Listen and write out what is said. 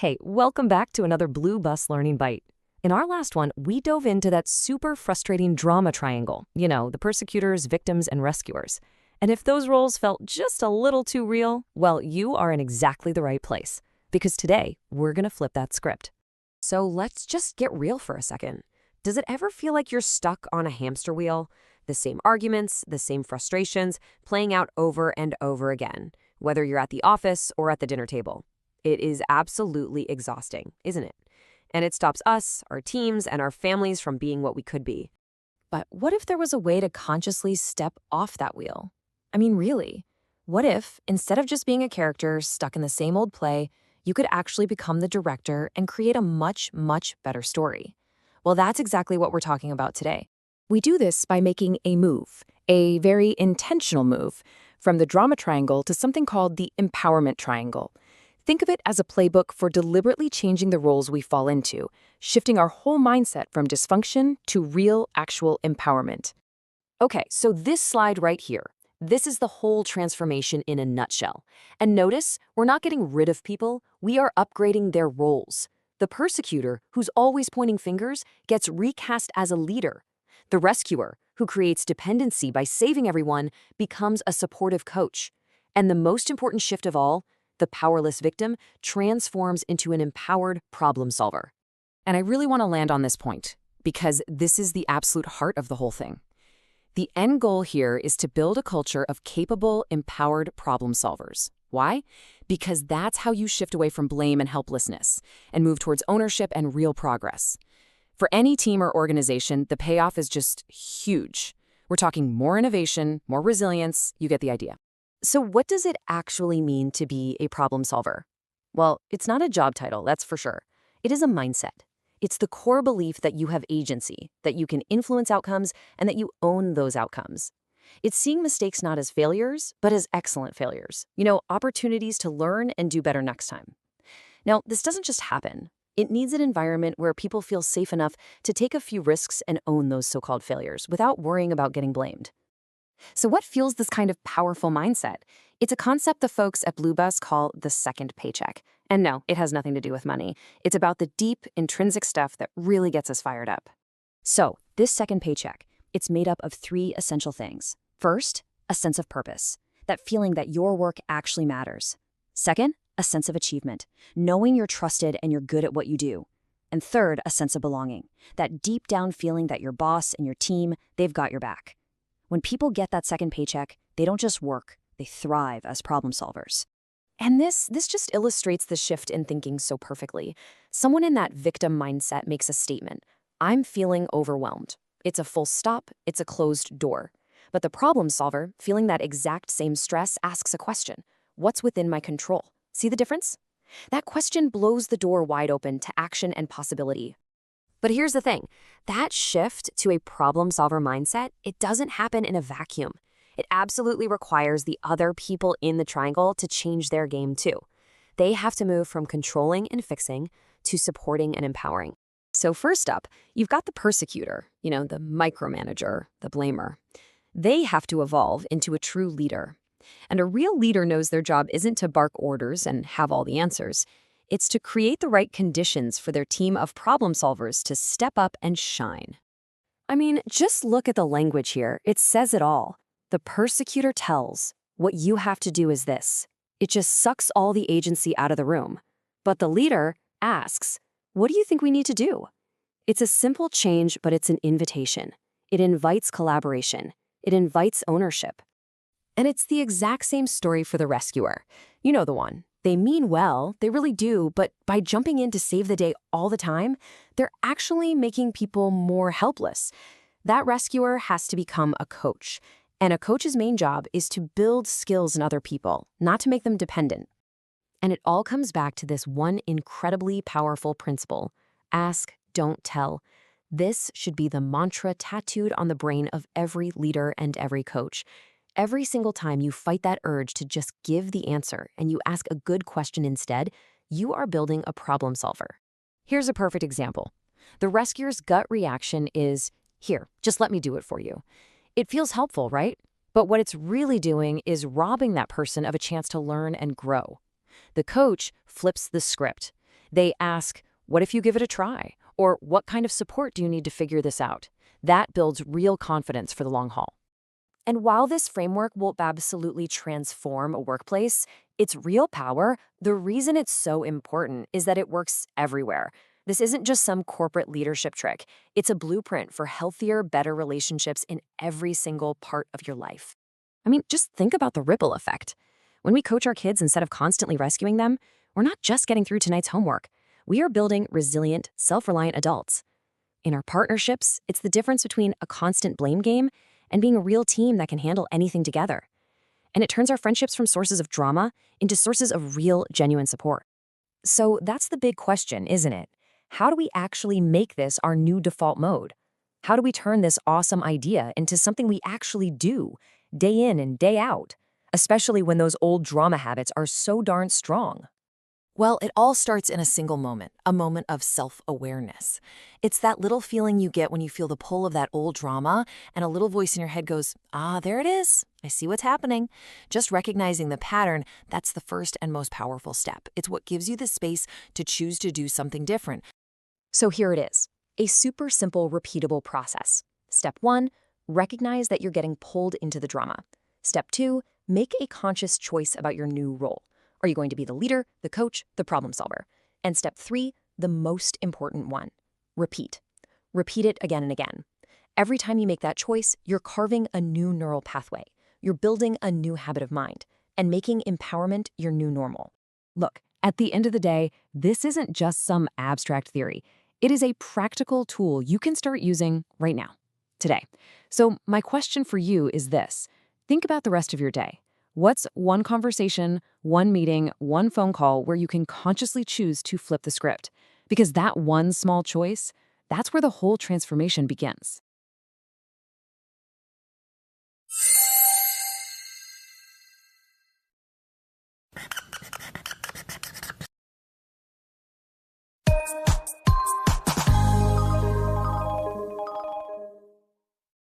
Hey, welcome back to another Blue Bus Learning Bite. In our last one, we dove into that super frustrating drama triangle, the persecutors, victims, and rescuers. And if those roles felt just a little too real, well, you are in exactly the right place. Because today, we're going to flip that script. So let's just get real for a second. Does it ever feel like you're stuck on a hamster wheel? The same arguments, the same frustrations, playing out over and over again, whether you're at the office or at the dinner table. It is absolutely exhausting, isn't it? And it stops us, our teams, and our families from being what we could be. But what if there was a way to consciously step off that wheel? I mean, really? What if, instead of just being a character stuck in the same old play, you could actually become the director and create a much, much better story? Well, that's exactly what we're talking about today. We do this by making a move, a very intentional move, from the drama triangle to something called the empowerment triangle. Think of it as a playbook for deliberately changing the roles we fall into, shifting our whole mindset from dysfunction to real, actual empowerment. Okay, so this slide right here, this is the whole transformation in a nutshell. And notice, we're not getting rid of people, we are upgrading their roles. The persecutor, who's always pointing fingers, gets recast as a leader. The rescuer, who creates dependency by saving everyone, becomes a supportive coach. And the most important shift of all, the powerless victim transforms into an empowered problem solver. And I really want to land on this point, because this is the absolute heart of the whole thing. The end goal here is to build a culture of capable, empowered problem solvers. Why? Because that's how you shift away from blame and helplessness and move towards ownership and real progress. For any team or organization, the payoff is just huge. We're talking more innovation, more resilience, you get the idea. So what does it actually mean to be a problem solver? Well, it's not a job title, that's for sure. It is a mindset. It's the core belief that you have agency, that you can influence outcomes, and that you own those outcomes. It's seeing mistakes not as failures, but as excellent failures. Opportunities to learn and do better next time. Now, this doesn't just happen. It needs an environment where people feel safe enough to take a few risks and own those so-called failures without worrying about getting blamed. So what fuels this kind of powerful mindset? It's a concept the folks at Blue Bus call the second paycheck. And no, it has nothing to do with money. It's about the deep, intrinsic stuff that really gets us fired up. So, this second paycheck, it's made up of 3 essential things. First, a sense of purpose, that feeling that your work actually matters. Second, a sense of achievement, knowing you're trusted and you're good at what you do. And third, a sense of belonging, that deep down feeling that your boss and your team, they've got your back. When people get that second paycheck, they don't just work, they thrive as problem solvers. And this just illustrates the shift in thinking so perfectly. Someone in that victim mindset makes a statement, I'm feeling overwhelmed. It's a full stop, it's a closed door. But the problem solver, feeling that exact same stress, asks a question, what's within my control? See the difference? That question blows the door wide open to action and possibility. But here's the thing, that shift to a problem-solver mindset, it doesn't happen in a vacuum. It absolutely requires the other people in the triangle to change their game too. They have to move from controlling and fixing to supporting and empowering. So first up, you've got the persecutor, the micromanager, the blamer. They have to evolve into a true leader. And a real leader knows their job isn't to bark orders and have all the answers. It's to create the right conditions for their team of problem solvers to step up and shine. I mean, just look at the language here. It says it all. The persecutor tells, what you have to do is this. It just sucks all the agency out of the room. But the leader asks, what do you think we need to do? It's a simple change, but it's an invitation. It invites collaboration. It invites ownership. And it's the exact same story for the rescuer. You know the one. They mean well, they really do, but by jumping in to save the day all the time, they're actually making people more helpless. That rescuer has to become a coach, and a coach's main job is to build skills in other people, not to make them dependent. And it all comes back to this one incredibly powerful principle: ask, don't tell. This should be the mantra tattooed on the brain of every leader and every coach. Every single time you fight that urge to just give the answer and you ask a good question instead, you are building a problem solver. Here's a perfect example. The rescuer's gut reaction is, here, just let me do it for you. It feels helpful, right? But what it's really doing is robbing that person of a chance to learn and grow. The coach flips the script. They ask, what if you give it a try? Or what kind of support do you need to figure this out? That builds real confidence for the long haul. And while this framework will absolutely transform a workplace, its real power, the reason it's so important is that it works everywhere. This isn't just some corporate leadership trick. It's a blueprint for healthier, better relationships in every single part of your life. I mean, just think about the ripple effect. When we coach our kids instead of constantly rescuing them, we're not just getting through tonight's homework. We are building resilient, self-reliant adults. In our partnerships, it's the difference between a constant blame game and being a real team that can handle anything together. And it turns our friendships from sources of drama into sources of real, genuine support. So that's the big question, isn't it? How do we actually make this our new default mode? How do we turn this awesome idea into something we actually do, day in and day out, especially when those old drama habits are so darn strong? Well, it all starts in a single moment, a moment of self-awareness. It's that little feeling you get when you feel the pull of that old drama and a little voice in your head goes, there it is. I see what's happening. Just recognizing the pattern, that's the first and most powerful step. It's what gives you the space to choose to do something different. So here it is, a super simple, repeatable process. Step 1, recognize that you're getting pulled into the drama. Step 2, make a conscious choice about your new role. Are you going to be the leader, the coach, the problem solver? And step 3, the most important one, repeat. Repeat it again and again. Every time you make that choice, you're carving a new neural pathway. You're building a new habit of mind and making empowerment your new normal. Look, at the end of the day, this isn't just some abstract theory. It is a practical tool you can start using right now, today. So my question for you is this. Think about the rest of your day. What's one conversation, one meeting, one phone call where you can consciously choose to flip the script? Because that one small choice, that's where the whole transformation begins.